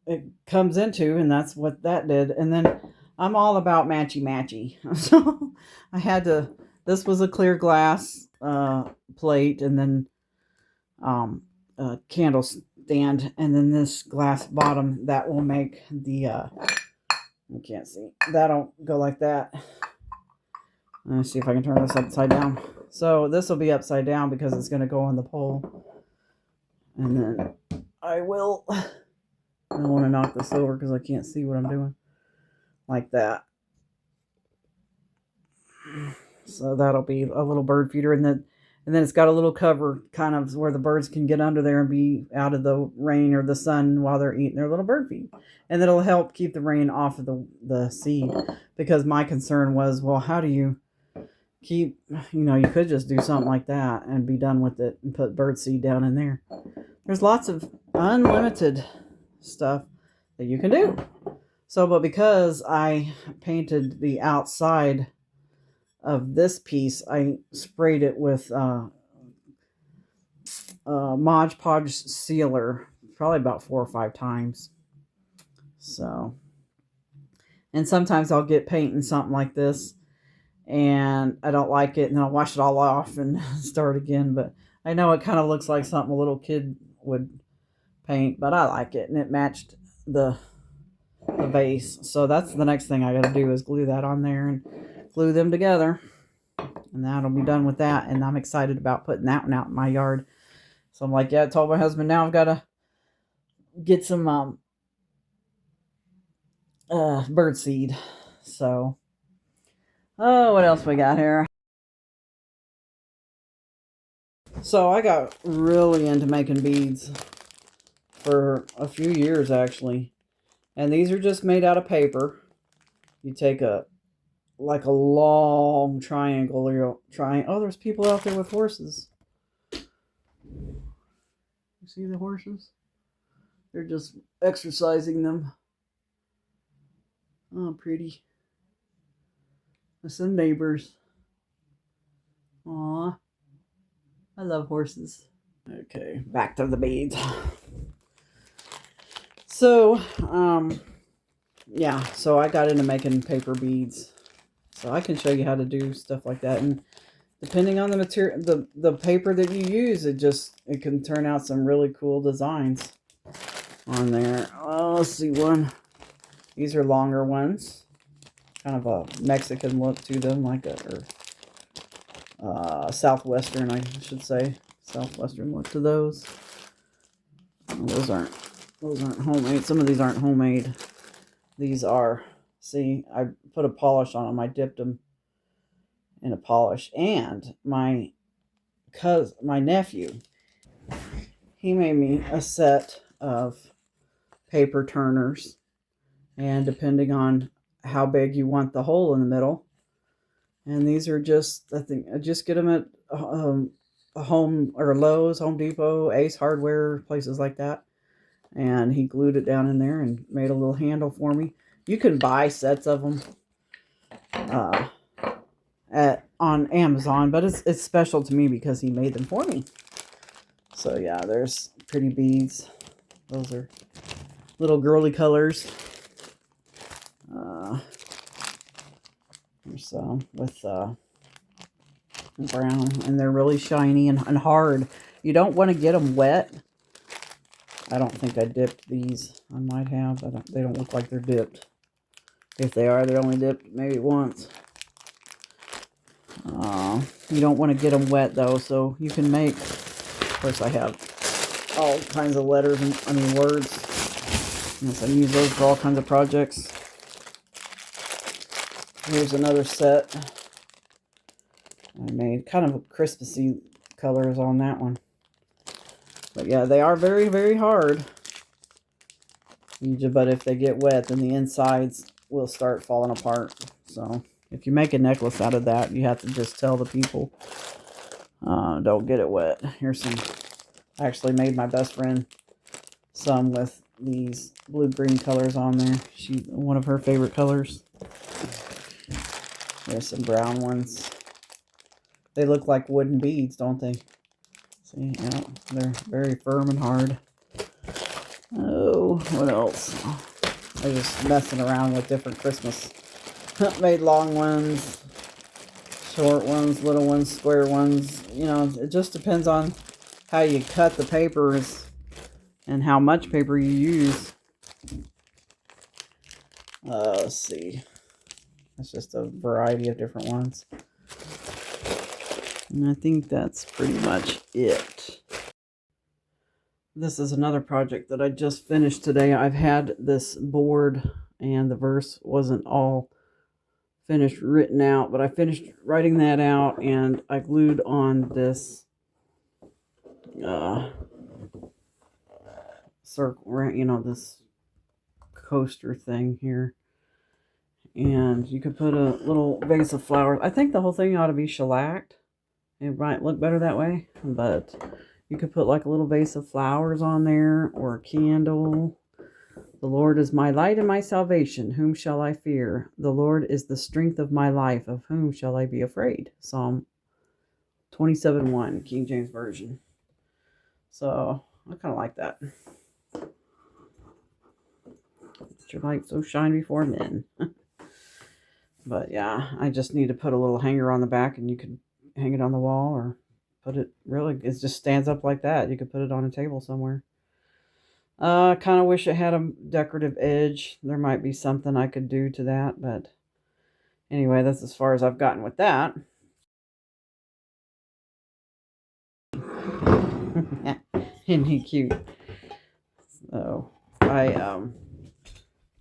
it comes into, and that's what that did. And then I'm all about matchy. So I had to, this was a clear glass plate, and then a candle stand, and then this glass bottom that will make the you can't see, that'll go like that. Let's see if I can turn this upside down. So this will be upside down because it's going to go on the pole. And then I don't want to knock this over because I can't see what I'm doing. Like that. So that'll be a little bird feeder, and then it's got a little cover kind of where the birds can get under there and be out of the rain or the sun while they're eating their little bird feed. And it'll help keep the rain off of the seed, because my concern was, well, how do you keep, you could just do something like that and be done with it and put bird seed down in there. There's lots of unlimited stuff that you can do. So, but because I painted the outside of this piece, I sprayed it with Mod Podge sealer probably about 4 or 5 times. So, And sometimes I'll get paint in something like this and I don't like it, and I'll wash it all off and start again. But I know it kind of looks like something a little kid would paint, but I like it, and it matched the vase. So that's the next thing I got to do is glue that on there and glue them together, and that'll be done with that. And I'm excited about putting that one out in my yard. So I'm like, yeah, I told my husband now I've got to get some bird seed. So, oh, what else we got here? So I got really into making beads for a few years, actually. And these are just made out of paper. You take a long triangle, or you'll try. Oh, there's people out there with horses. You see the horses? They're just exercising them. Oh, pretty. There's some neighbors. Aw, I love horses. Okay, back to the beads. So, yeah, so I got into making paper beads. So I can show you how to do stuff like that. And depending on the material, the paper that you use, it can turn out some really cool designs on there. Oh, let's see one. These are longer ones. Kind of a Mexican look to them, like Southwestern, I should say. Southwestern look to those. Those aren't homemade. Some of these aren't homemade. These are, see, I put a polish on them. I dipped them in a polish. And my nephew, he made me a set of paper turners. And depending on how big you want the hole in the middle. And these are just, I think, I just get them at a Home or Lowe's, Home Depot, Ace Hardware, places like that. And he glued it down in there and made a little handle for me. You can buy sets of them on Amazon, but it's special to me because he made them for me. So yeah, there's pretty beads. Those are little girly colors. There's with brown, and they're really shiny and hard. You don't want to get them wet. I don't think I dipped these. I might have, but they don't look like they're dipped. If they are, they're only dipped maybe once. You don't want to get them wet though, so you can make, of course I have all kinds of letters, and words. Yes, I use those for all kinds of projects. Here's another set. I made kind of a Christmassy colors on that one. But yeah, they are very, very hard. But if they get wet, then the insides will start falling apart. So if you make a necklace out of that, you have to just tell the people, don't get it wet. Here's some. I actually made my best friend some with these blue-green colors on there. One of her favorite colors. There's some brown ones. They look like wooden beads, don't they? See, yeah, they're very firm and hard. Oh, what else? I'm just messing around with different Christmas. Made long ones, short ones, little ones, square ones. You know, it just depends on how you cut the papers and how much paper you use. Let's see. It's just a variety of different ones. And I think that's pretty much it. This is another project that I just finished today. I've had this board and the verse wasn't all finished written out, but I finished writing that out and I glued on this circle, you know, this coaster thing here. And you could put a little vase of flowers. I think the whole thing ought to be shellacked. It might look better that way, but you could put like a little vase of flowers on there or a candle. The Lord is my light and my salvation. Whom shall I fear? The Lord is the strength of my life. Of whom shall I be afraid? Psalm 27:1, King James Version. So I kind of like that. Let your light so shine before men. But yeah, I just need to put a little hanger on the back, and you can hang it on the wall or put it, really, it just stands up like that. You could put it on a table somewhere. I kind of wish it had a decorative edge. There might be something I could do to that, but anyway, that's as far as I've gotten with that. Isn't he cute? So I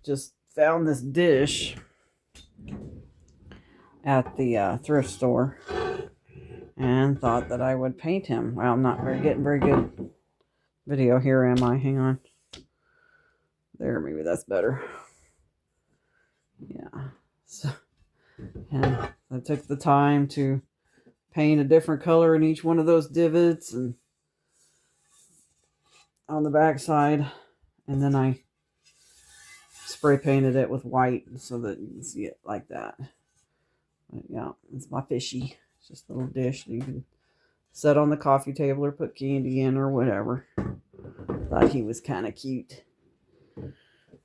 just found this dish at the thrift store and thought that I would paint him. Well, I'm not getting very good video here, am I? Hang on. There, maybe that's better. Yeah. So, and I took the time to paint a different color in each one of those divots and on the back side, and then I spray painted it with white so that you can see it like that. But yeah, it's my fishy. It's just a little dish that you can set on the coffee table or put candy in or whatever. Thought he was kind of cute.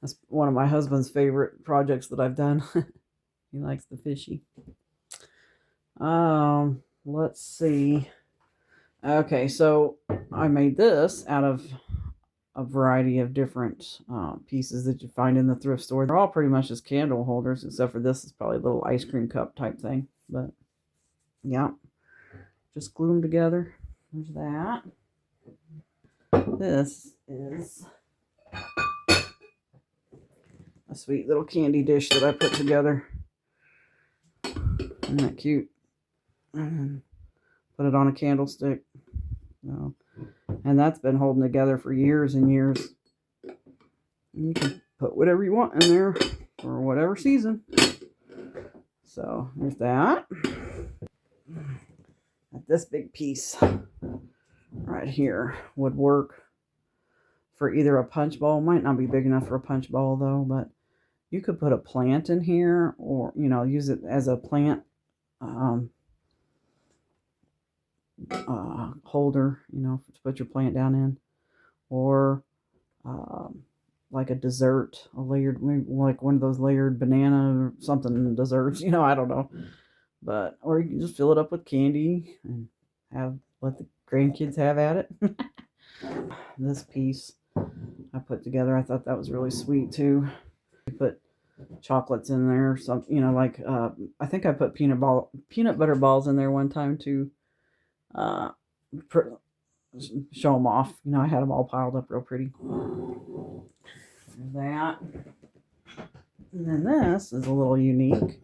That's one of my husband's favorite projects that I've done. He likes the fishy. Let's see. Okay, so I made this out of a variety of different pieces that you find in the thrift store. They're all pretty much just candle holders, except for this is probably a little ice cream cup type thing. But yeah, just glue them together. There's that. This is a sweet little candy dish that I put together. Isn't that cute? Put it on a candlestick. No. And that's been holding together for years and years. You can put whatever you want in there for whatever season. So there's that. This big piece right here would work for either a punch bowl. Might not be big enough for a punch bowl though, but you could put a plant in here, or use it as a plant holder, to put your plant down in, or like a dessert, a layered, maybe like one of those layered banana or something desserts, I don't know. But, or you can just fill it up with candy and let the grandkids have at it. This piece I put together, I thought that was really sweet too. I put chocolates in there, like I think I put peanut butter balls in there one time to show them off. I had them all piled up real pretty. There's that. And then this is a little unique.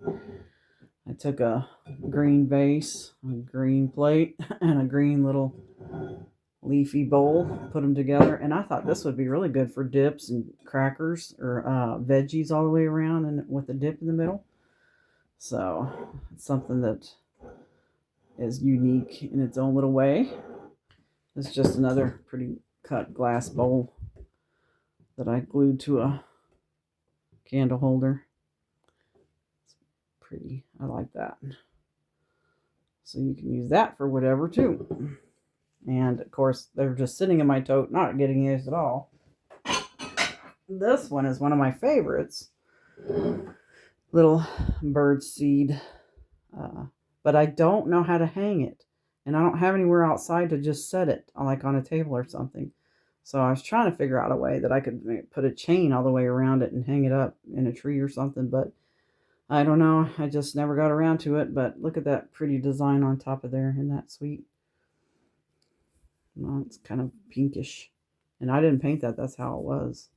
I took a green vase, a green plate, and a green little leafy bowl, put them together, and I thought this would be really good for dips and crackers or veggies all the way around, and with a dip in the middle. So it's something that is unique in its own little way. It's just another pretty cut glass bowl that I glued to a candle holder. It's pretty. I like that. So you can use that for whatever too. And of course, they're just sitting in my tote, not getting used at all. This one is one of my favorites. Little bird seed. But I don't know how to hang it. And I don't have anywhere outside to just set it, like on a table or something. So I was trying to figure out a way that I could put a chain all the way around it and hang it up in a tree or something. But I don't know. I just never got around to it. But look at that pretty design on top of there. Isn't that sweet? Well, it's kind of pinkish. And I didn't paint that. That's how it was.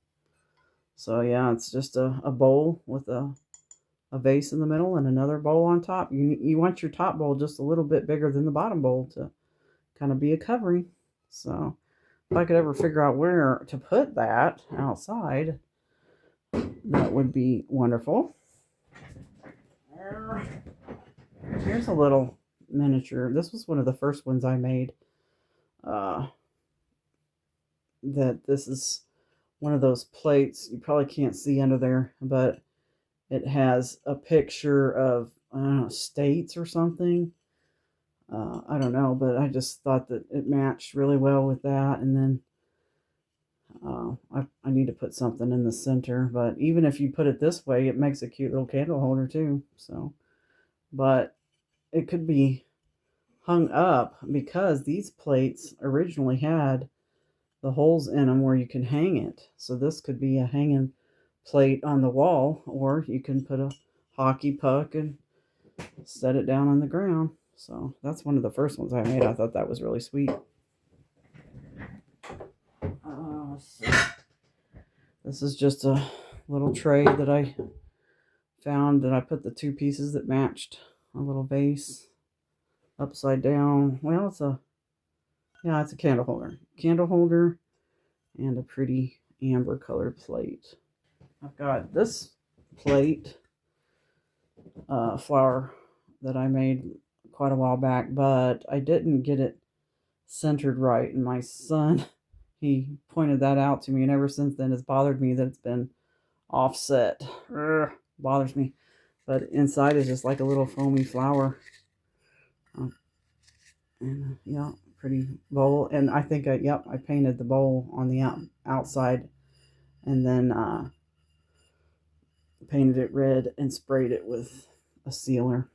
So yeah, it's just a bowl with a vase in the middle and another bowl on top. You want your top bowl just a little bit bigger than the bottom bowl to kind of be a covering. So if I could ever figure out where to put that outside, that would be wonderful. Here's a little miniature. This was one of the first ones I made. That this is one of those plates. You probably can't see under there, but it has a picture of, I don't know, states or something. I don't know, but I just thought that it matched really well with that. And then I need to put something in the center, but even if you put it this way, it makes a cute little candle holder too. So, but it could be hung up because these plates originally had the holes in them where you can hang it. So this could be a hanging plate on the wall, or you can put a hockey puck and set it down on the ground. So that's one of the first ones I made. I thought that was really sweet. So this is just a little tray that I found that I put the two pieces that matched. A little vase upside down. Well, it's a candle holder. Candle holder and a pretty amber colored plate. I've got this plate flower that I made quite a while back, but I didn't get it centered right, and my son, he pointed that out to me, and ever since then it's bothered me that it's been offset. Bothers me. But inside is just like a little foamy flower. And yeah, pretty bowl. And I think I painted the bowl on the outside, and then painted it red and sprayed it with a sealer.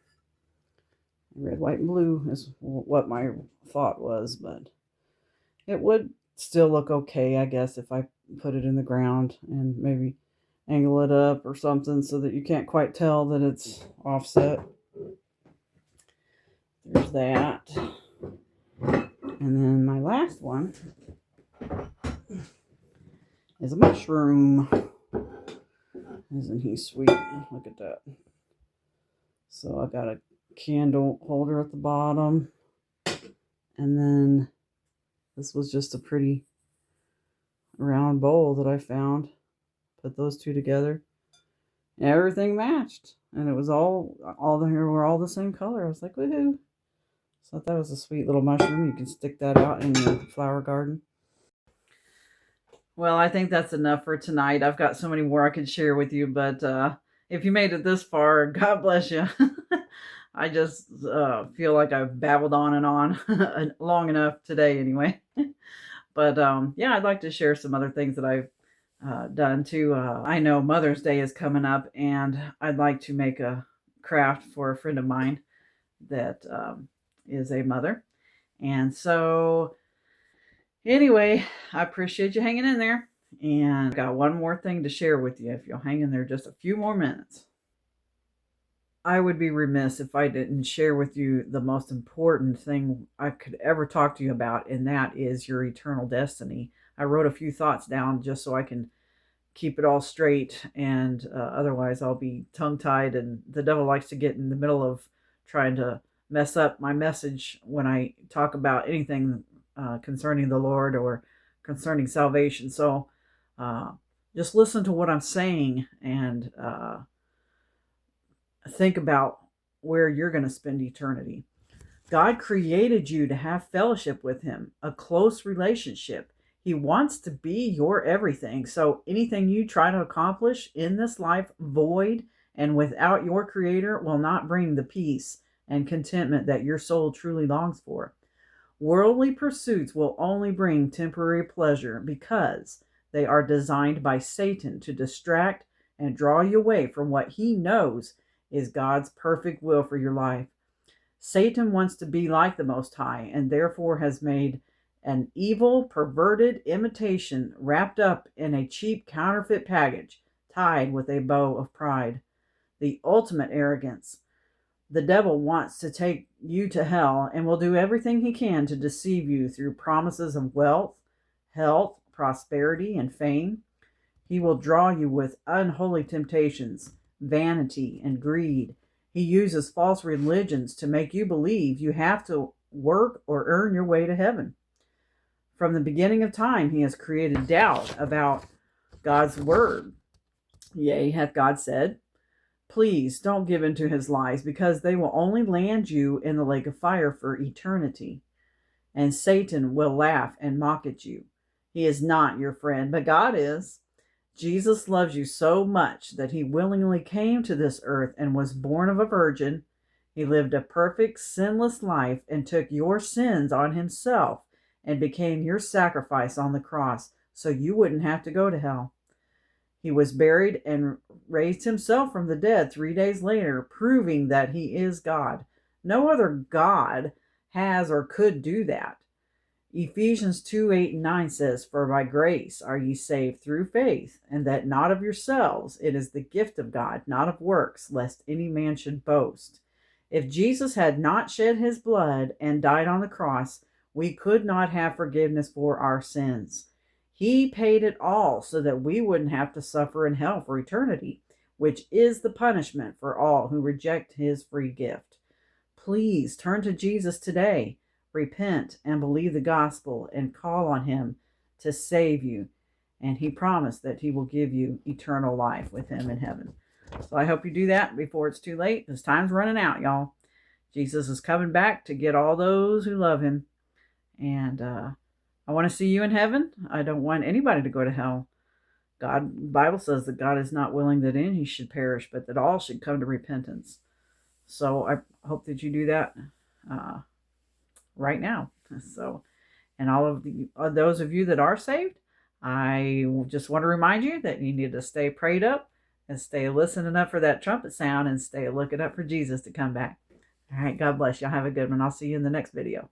Red, white, and blue is what my thought was, but it would still look okay, I guess, if I put it in the ground and maybe angle it up or something so that you can't quite tell that it's offset. There's that. And then my last one is a mushroom. Isn't he sweet? Look at that. So I got a candle holder at the bottom, and then this was just a pretty round bowl that I found. Put those two together, and everything matched, and it was all the hair were all the same color. I was like, woohoo! So that was a sweet little mushroom. You can stick that out in your flower garden. Well, I think that's enough for tonight. I've got so many more I could share with you, but if you made it this far, God bless you. I just feel like I've babbled on and on long enough today anyway. But yeah, I'd like to share some other things that I've done too. I know Mother's Day is coming up, and I'd like to make a craft for a friend of mine that is a mother. And so anyway, I appreciate you hanging in there. And I've got one more thing to share with you if you'll hang in there just a few more minutes. I would be remiss if I didn't share with you the most important thing I could ever talk to you about, and that is your eternal destiny. I wrote a few thoughts down just so I can keep it all straight, and otherwise I'll be tongue-tied, and the devil likes to get in the middle of trying to mess up my message when I talk about anything concerning the Lord or concerning salvation. So just listen to what I'm saying and think about where you're going to spend eternity. God created you to have fellowship with him, a close relationship. He wants to be your everything. So anything you try to accomplish in this life void and without your creator will not bring the peace and contentment that your soul truly longs for. Worldly pursuits will only bring temporary pleasure because they are designed by Satan to distract and draw you away from what he knows is God's perfect will for your life. Satan wants to be like the Most High and therefore has made an evil, perverted imitation wrapped up in a cheap counterfeit package, tied with a bow of pride. The ultimate arrogance. The devil wants to take you to hell and will do everything he can to deceive you through promises of wealth, health, prosperity, and fame. He will draw you with unholy temptations, vanity, and greed. He uses false religions to make you believe you have to work or earn your way to heaven. From the beginning of time, he has created doubt about God's word. Yea, hath God said, please don't give in to his lies, because they will only land you in the lake of fire for eternity. And Satan will laugh and mock at you. He is not your friend, but God is. Jesus loves you so much that he willingly came to this earth and was born of a virgin. He lived a perfect, sinless life and took your sins on himself and became your sacrifice on the cross so you wouldn't have to go to hell. He was buried and raised himself from the dead 3 days later, proving that he is God. No other God has or could do that. Ephesians 2:8-9 says, "For by grace are ye saved through faith, and that not of yourselves. It is the gift of God, not of works, lest any man should boast." If Jesus had not shed his blood and died on the cross, we could not have forgiveness for our sins. He paid it all so that we wouldn't have to suffer in hell for eternity, which is the punishment for all who reject his free gift. Please turn to Jesus today. Repent and believe the gospel and call on him to save you. And he promised that he will give you eternal life with him in heaven. So I hope you do that before it's too late, because time's running out, y'all. Jesus is coming back to get all those who love him. And I want to see you in heaven. I don't want anybody to go to hell. The Bible says that God is not willing that any should perish, but that all should come to repentance. So I hope that you do that right now. So, and all of those of you that are saved, I just want to remind you that you need to stay prayed up and stay listening up for that trumpet sound and stay looking up for Jesus to come back. All right, God bless you. Have a good one. I'll see you in the next video.